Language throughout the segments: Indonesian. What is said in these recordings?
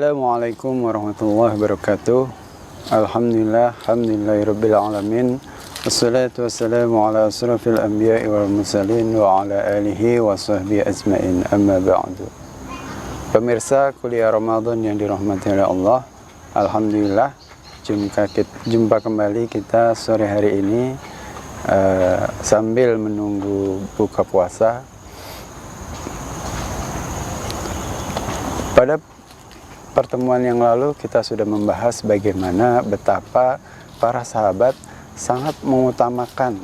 Assalamualaikum warahmatullahi wabarakatuh. Alhamdulillah, alhamdulillahirabbil alamin. Wassalatu wassalamu ala asrafil anbiya'i wal mursalin wa ala alihi wa sahbihi ajmain. Amma ba'du. Pemirsa kuliah Ramadan yang dirahmati oleh Allah, alhamdulillah jumpa kembali kita sore hari ini sambil menunggu buka puasa. Pada pertemuan yang lalu kita sudah membahas bagaimana betapa para sahabat sangat mengutamakan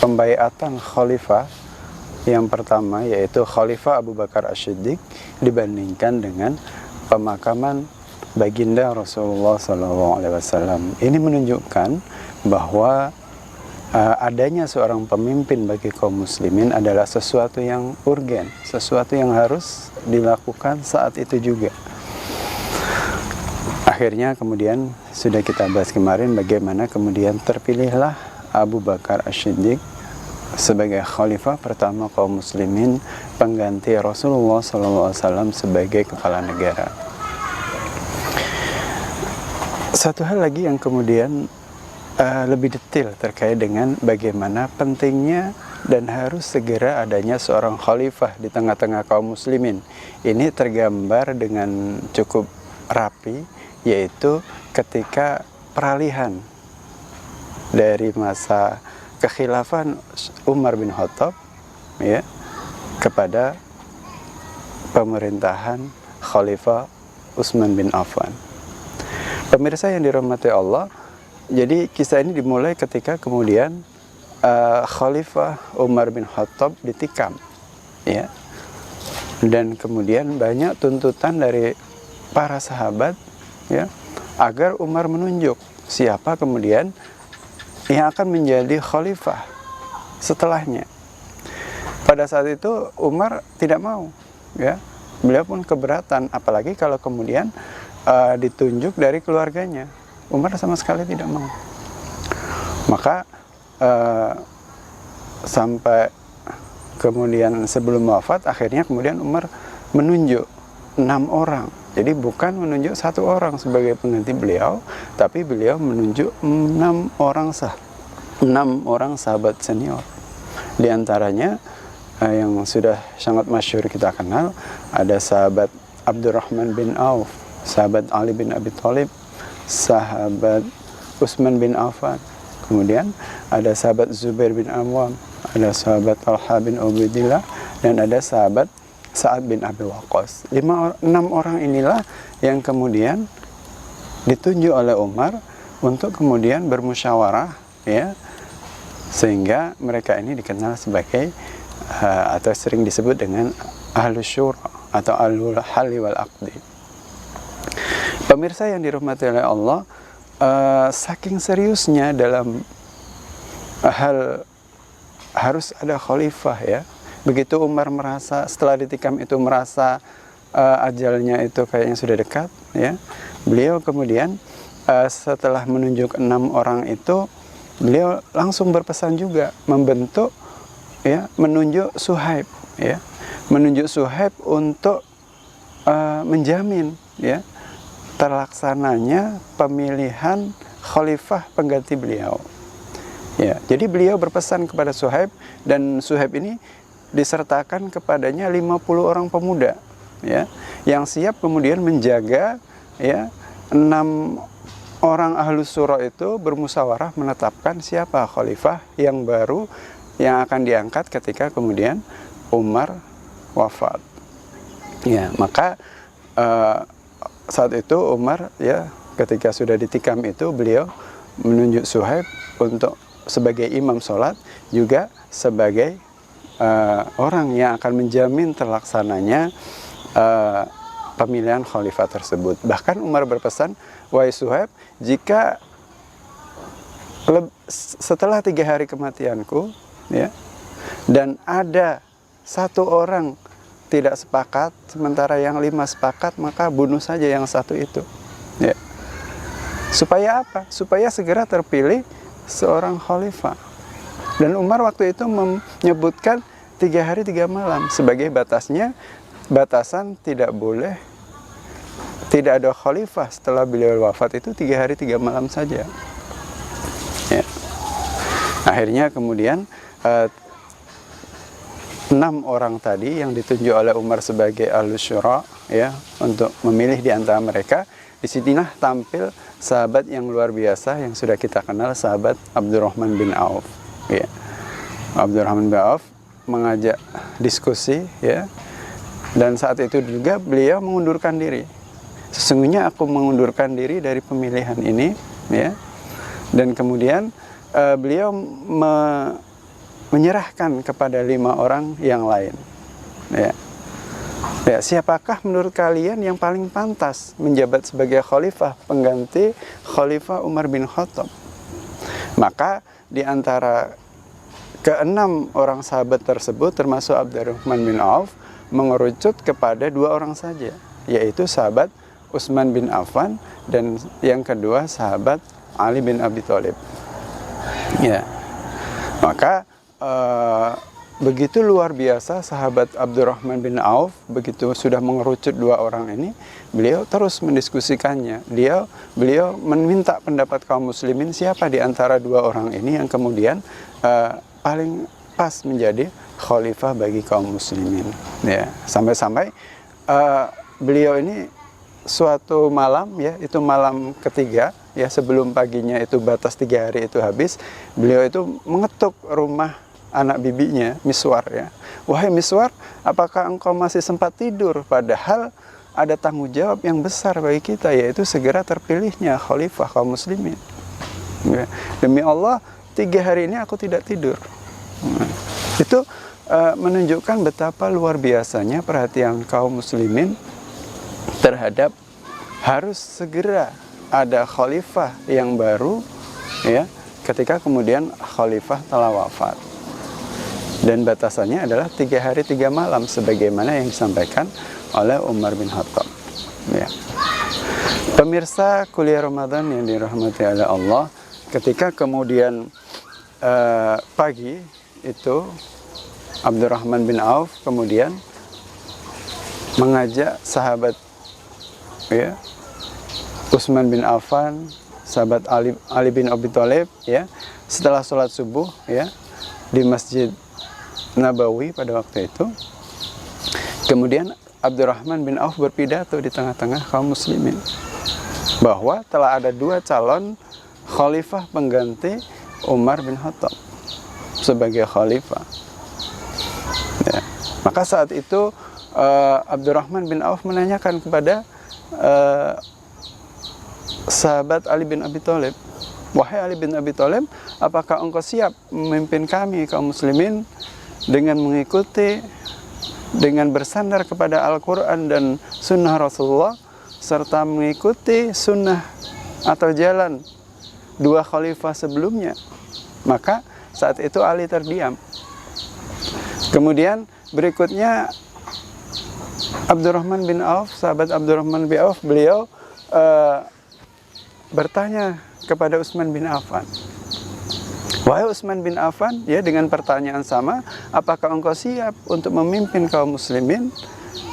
pembaiatan khalifah yang pertama, yaitu Khalifah Abu Bakar As-Siddiq, dibandingkan dengan pemakaman baginda Rasulullah SAW. Ini menunjukkan bahwa adanya seorang pemimpin bagi kaum muslimin adalah sesuatu yang urgen, sesuatu yang harus dilakukan saat itu juga. Akhirnya kemudian sudah kita bahas kemarin bagaimana kemudian terpilihlah Abu Bakar As-Siddiq sebagai khalifah pertama kaum muslimin, pengganti Rasulullah SAW sebagai kepala negara. Satu hal lagi yang kemudian lebih detail terkait dengan bagaimana pentingnya dan harus segera adanya seorang khalifah di tengah-tengah kaum muslimin. Ini tergambar dengan cukup rapi, yaitu ketika peralihan dari masa kekhilafan Umar bin Khattab ya, kepada pemerintahan Khalifah Utsman bin Affan. Pemirsa yang dirahmati Allah, jadi kisah ini dimulai ketika kemudian Khalifah Umar bin Khattab ditikam, ya, dan kemudian banyak tuntutan dari para sahabat, ya, agar Umar menunjuk siapa kemudian yang akan menjadi khalifah setelahnya. Pada saat itu Umar tidak mau, ya, beliau pun keberatan, apalagi kalau kemudian ditunjuk dari keluarganya. Umar sama sekali tidak mau. Maka sampai kemudian sebelum wafat, akhirnya kemudian Umar menunjuk 6 orang. Jadi bukan menunjuk 1 orang sebagai pengganti beliau, tapi beliau menunjuk 6 orang sahabat senior. Di antaranya yang sudah sangat masyhur kita kenal, ada sahabat Abdurrahman bin Auf, sahabat Ali bin Abi Thalib, sahabat Utsman bin Affan, kemudian ada sahabat Zubair bin Awam, ada sahabat Talha bin Ubaidillah, dan ada sahabat Sa'ad bin Abi Waqqas. 6 orang inilah yang kemudian ditunjuk oleh Umar untuk kemudian bermusyawarah, ya, sehingga mereka ini dikenal sebagai atau sering disebut dengan Ahlus Syura atau Ahlul Halli wal Aqdi. Pemirsa yang dirahmati oleh Allah, saking seriusnya dalam hal harus ada khalifah, ya. Begitu Umar merasa setelah ditikam itu merasa ajalnya itu kayaknya sudah dekat, ya. Beliau kemudian setelah menunjuk 6 orang itu, beliau langsung berpesan juga membentuk, ya, menunjuk Suhaib, ya. Menunjuk Suhaib untuk menjamin, ya, terlaksananya pemilihan khalifah pengganti beliau. Ya, jadi beliau berpesan kepada Suhaib, dan Suhaib ini disertakan kepadanya 50 orang pemuda, ya, yang siap kemudian menjaga, ya, 6 orang Ahlus Syura itu bermusyawarah menetapkan siapa khalifah yang baru yang akan diangkat ketika kemudian Umar wafat. Ya, maka saat itu Umar, ya, ketika sudah ditikam itu, beliau menunjuk Suhaib untuk sebagai imam sholat, juga sebagai orang yang akan menjamin terlaksananya pemilihan khalifah tersebut. Bahkan Umar berpesan, wahai Suhaib, jika setelah 3 hari kematianku, ya, dan ada 1 orang tidak sepakat, sementara yang 5 sepakat, maka bunuh saja yang 1 itu, ya. Supaya apa? Supaya segera terpilih seorang khalifah. Dan Umar waktu itu menyebutkan 3 hari 3 malam sebagai batasnya, batasan tidak boleh tidak ada khalifah setelah beliau wafat itu 3 hari 3 malam saja. Ya. Akhirnya kemudian 6 orang tadi yang ditunjuk oleh Umar sebagai Ahlus Syura, ya, untuk memilih di antara mereka. Disinilah tampil sahabat yang luar biasa yang sudah kita kenal, sahabat Abdurrahman bin Auf. Ya. Abdurrahman bin Auf mengajak diskusi, ya, dan saat itu juga beliau mengundurkan diri. Sesungguhnya aku mengundurkan diri dari pemilihan ini, ya, dan kemudian beliau menyerahkan kepada 5 orang yang lain. Ya. Ya, siapakah menurut kalian yang paling pantas menjabat sebagai khalifah pengganti Khalifah Umar bin Khattab? Maka di antara ke-6 orang sahabat tersebut, termasuk Abdurrahman bin Auf, mengerucut kepada 2 orang saja, yaitu sahabat Utsman bin Affan dan yang kedua sahabat Ali bin Abi Thalib. Ya. Maka begitu luar biasa sahabat Abdurrahman bin Auf, begitu sudah mengerucut 2 orang ini, beliau terus mendiskusikannya. Beliau meminta pendapat kaum muslimin siapa di antara 2 orang ini yang kemudian paling pas menjadi khalifah bagi kaum muslimin. Ya, sampai-sampai beliau ini suatu malam, ya, itu malam ketiga, ya, sebelum paginya itu batas 3 hari itu habis, beliau itu mengetuk rumah anak bibinya, Miswar, ya. Wahai Miswar, apakah engkau masih sempat tidur? Padahal ada tanggung jawab yang besar bagi kita, yaitu segera terpilihnya khalifah kaum muslimin. Ya. Demi Allah, 3 hari ini aku tidak tidur. Nah, itu menunjukkan betapa luar biasanya perhatian kaum muslimin terhadap harus segera ada khalifah yang baru, ya, ketika kemudian khalifah telah wafat. Dan batasannya adalah 3 hari 3 malam sebagaimana yang disampaikan oleh Umar bin Khattab. Ya. Pemirsa kuliah Ramadan yang dirahmati oleh Allah, ketika kemudian pagi itu Abdurrahman bin Auf kemudian mengajak sahabat, ya, Utsman bin Affan, sahabat Ali bin Abi Thalib, ya, setelah sholat subuh, ya, di Masjid Nabawi pada waktu itu. Kemudian Abdurrahman bin Auf berpidato di tengah-tengah kaum muslimin bahwa telah ada 2 calon khalifah pengganti Umar bin Khattab sebagai khalifah. Ya. Maka saat itu Abdurrahman bin Auf menanyakan kepada sahabat Ali bin Abi Thalib, wahai Ali bin Abi Thalib, apakah engkau siap memimpin kami kaum muslimin dengan mengikuti, dengan bersandar kepada Al-Quran dan sunnah Rasulullah, serta mengikuti sunnah atau jalan 2 khalifah sebelumnya? Maka saat itu Ali terdiam. Kemudian berikutnya Abdurrahman bin Auf, sahabat Abdurrahman bin Auf, beliau bertanya kepada Utsman bin Affan, wahai Utsman bin Affan, ya, dengan pertanyaan sama, apakah engkau siap untuk memimpin kaum muslimin,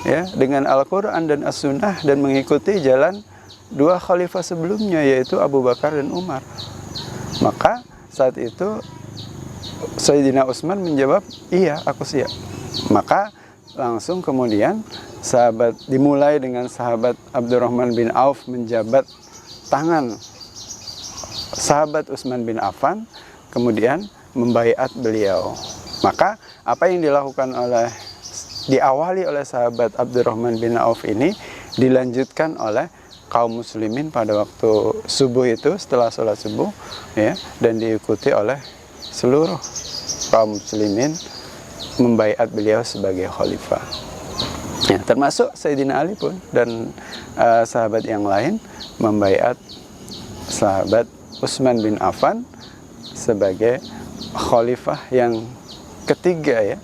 ya, dengan Al-Quran dan As-Sunnah dan mengikuti jalan 2 khalifah sebelumnya, yaitu Abu Bakar dan Umar? Maka saat itu Sayyidina Utsman menjawab, iya, aku siap. Maka langsung kemudian dimulai dengan sahabat Abdurrahman bin Auf menjabat tangan sahabat Utsman bin Affan, kemudian membaiat beliau. Maka apa yang diawali oleh sahabat Abdurrahman bin Auf ini dilanjutkan oleh kaum muslimin pada waktu subuh itu, setelah sholat subuh, ya, dan diikuti oleh seluruh kaum muslimin membaiat beliau sebagai khalifah. Ya, termasuk Sayyidina Ali pun dan sahabat yang lain membaiat sahabat Utsman bin Affan sebagai khalifah yang ketiga, ya,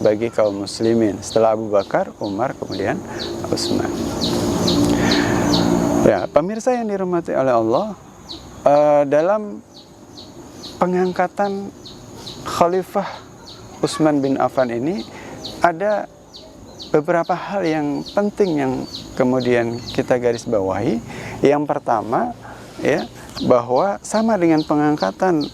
bagi kaum muslimin setelah Abu Bakar, Umar, kemudian Utsman. Ya, pemirsa yang dirahmati oleh Allah, dalam pengangkatan khalifah Utsman bin Affan ini ada beberapa hal yang penting yang kemudian kita garis bawahi. Yang pertama, ya, bahwa sama dengan pengangkatan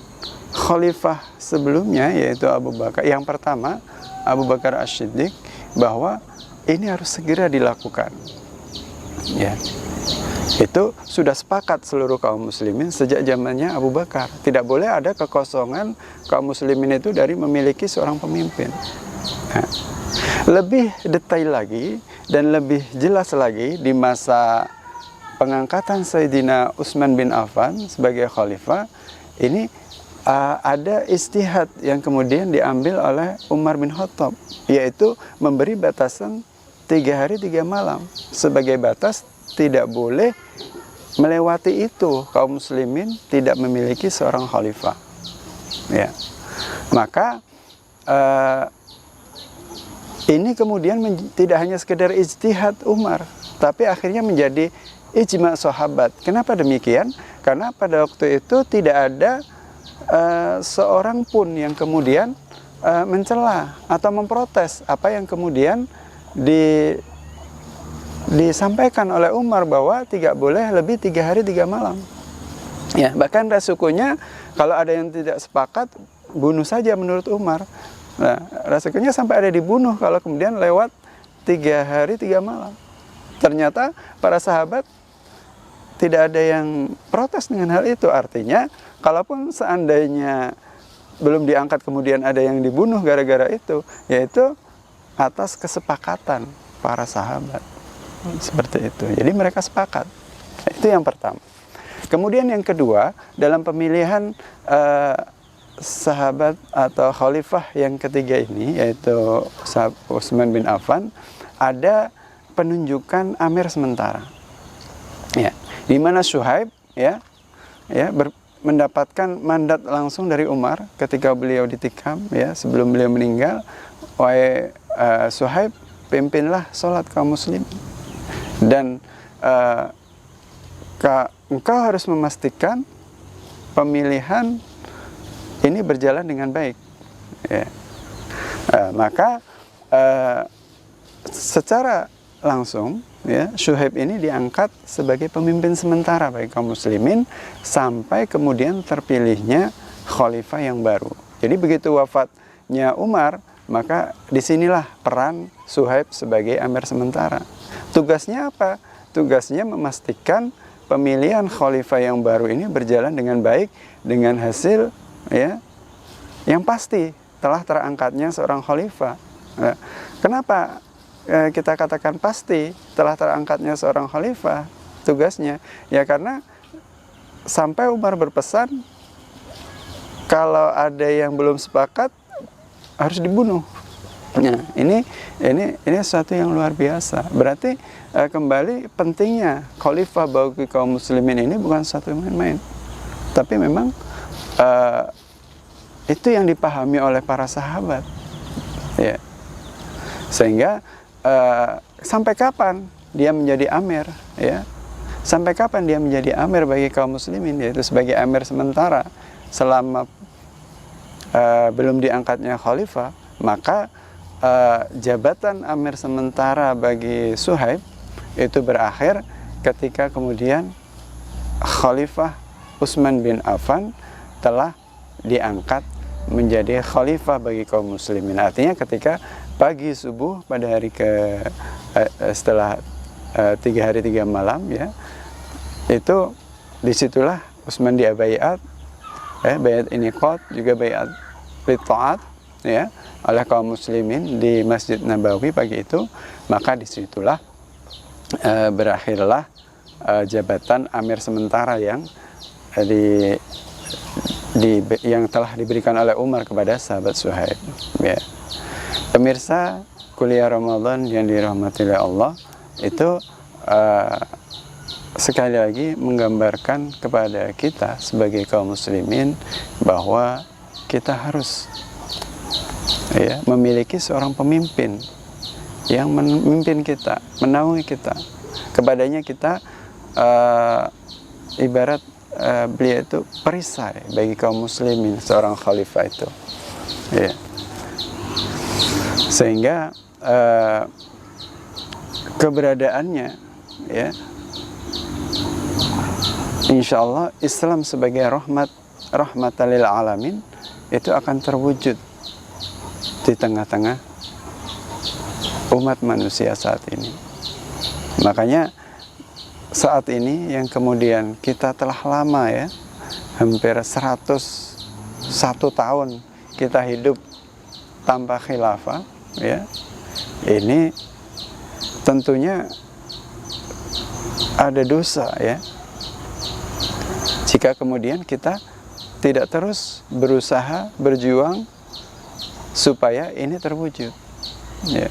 khalifah sebelumnya, yaitu Abu Bakar. Yang pertama, Abu Bakar As-Siddiq, bahwa ini harus segera dilakukan. Ya, itu sudah sepakat seluruh kaum muslimin sejak zamannya Abu Bakar. Tidak boleh ada kekosongan kaum muslimin itu dari memiliki seorang pemimpin. Nah, lebih detail lagi dan lebih jelas lagi di masa pengangkatan Sayyidina Utsman bin Affan sebagai khalifah, ini ada istihad yang kemudian diambil oleh Umar bin Khattab, yaitu memberi batasan 3 hari 3 malam sebagai batas. Tidak boleh melewati itu kaum muslimin tidak memiliki seorang khalifah. Ya, maka ini kemudian tidak hanya sekedar ijtihad Umar, tapi akhirnya menjadi ijma sahabat. Kenapa demikian? Karena pada waktu itu tidak ada seorang pun yang kemudian mencela atau memprotes apa yang kemudian disampaikan oleh Umar, bahwa tidak boleh lebih 3 hari 3 malam. Ya, bahkan resikonya kalau ada yang tidak sepakat, bunuh saja menurut Umar. Nah, resikonya sampai ada dibunuh kalau kemudian lewat 3 hari 3 malam. Ternyata para sahabat tidak ada yang protes dengan hal itu. Artinya, kalaupun seandainya belum diangkat kemudian ada yang dibunuh gara-gara itu, yaitu atas kesepakatan para sahabat. Seperti itu. Jadi mereka sepakat. Itu yang pertama. Kemudian yang kedua, dalam pemilihan sahabat atau khalifah yang ketiga ini, yaitu Utsman bin Affan, ada penunjukan amir sementara. Ya, di mana Suhaib mendapatkan mandat langsung dari Umar ketika beliau ditikam, ya, sebelum beliau meninggal. Wahai Suhaib, pimpinlah sholat kaum muslim. Dan engkau harus memastikan pemilihan ini berjalan dengan baik. Ya. Maka secara langsung, ya, Suhaib ini diangkat sebagai pemimpin sementara bagi kaum muslimin sampai kemudian terpilihnya khalifah yang baru. Jadi begitu wafatnya Umar, maka disinilah peran Suhaib sebagai amir sementara. Tugasnya apa? Tugasnya memastikan pemilihan khalifah yang baru ini berjalan dengan baik, dengan hasil, ya, yang pasti telah terangkatnya seorang khalifah. Nah, kenapa kita katakan pasti telah terangkatnya seorang khalifah tugasnya? Ya karena sampai Umar berpesan, kalau ada yang belum sepakat harus dibunuh. Nah, ini sesuatu yang luar biasa. Berarti kembali pentingnya khalifah bagi kaum muslimin ini bukan satu yang main-main. Tapi memang itu yang dipahami oleh para sahabat. Ya. Sehingga sampai kapan dia menjadi amir, ya? Sampai kapan dia menjadi amir bagi kaum muslimin, yaitu sebagai amir sementara selama belum diangkatnya khalifah, maka jabatan amir sementara bagi Suhaib itu berakhir ketika kemudian Khalifah Utsman bin Affan telah diangkat menjadi khalifah bagi kaum muslimin. Artinya ketika pagi subuh pada hari setelah 3 hari 3 malam, ya, itu disitulah Utsman dia baiat, baiat iniqad, juga baiat li-ta'at, ya, oleh kaum muslimin di Masjid Nabawi pagi itu. Maka disitulah berakhirlah jabatan amir sementara yang yang telah diberikan oleh Umar kepada sahabat Suhaib. Ya. Pemirsa kuliah Ramadan yang dirahmati oleh Allah, itu sekali lagi menggambarkan kepada kita sebagai kaum muslimin bahwa kita harus, ya, memiliki seorang pemimpin yang memimpin kita, menaungi kita. Kepadanya kita ibarat beliau itu perisai bagi kaum muslimin, seorang khalifah itu, ya. Sehingga keberadaannya, ya, insya Allah Islam sebagai rahmatan lil alamin itu akan terwujud di tengah-tengah umat manusia saat ini. Makanya saat ini yang kemudian kita telah lama ya, hampir 101 tahun kita hidup tanpa khilafah ya, ini tentunya ada dosa ya jika kemudian kita tidak terus berusaha berjuang supaya ini terwujud ya.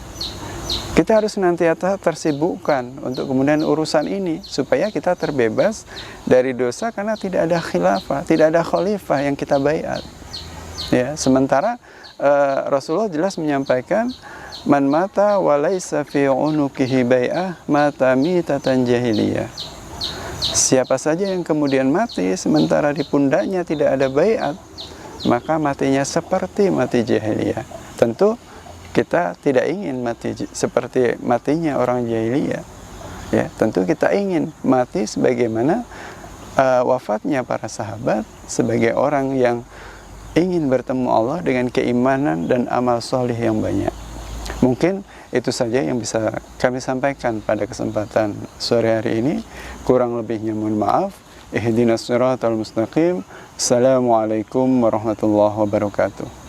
Kita harus senantiasa tersibukkan untuk kemudian urusan ini supaya kita terbebas dari dosa karena tidak ada khilafah, tidak ada khalifah yang kita baiat. Ya, sementara Rasulullah jelas menyampaikan man mata wa laisa fi unuqihi bai'ah mata mitatan jahiliyah. Siapa saja yang kemudian mati sementara di pundaknya tidak ada baiat, maka matinya seperti mati jahiliyah. Tentu kita tidak ingin mati seperti matinya orang jahiliyah. Ya, tentu kita ingin mati sebagaimana wafatnya para sahabat, sebagai orang yang ingin bertemu Allah dengan keimanan dan amal solih yang banyak. Mungkin itu saja yang bisa kami sampaikan pada kesempatan sore hari ini. Kurang lebihnya mohon maaf. Ihdinas siratal mustaqim. Assalamualaikum warahmatullahi wabarakatuh.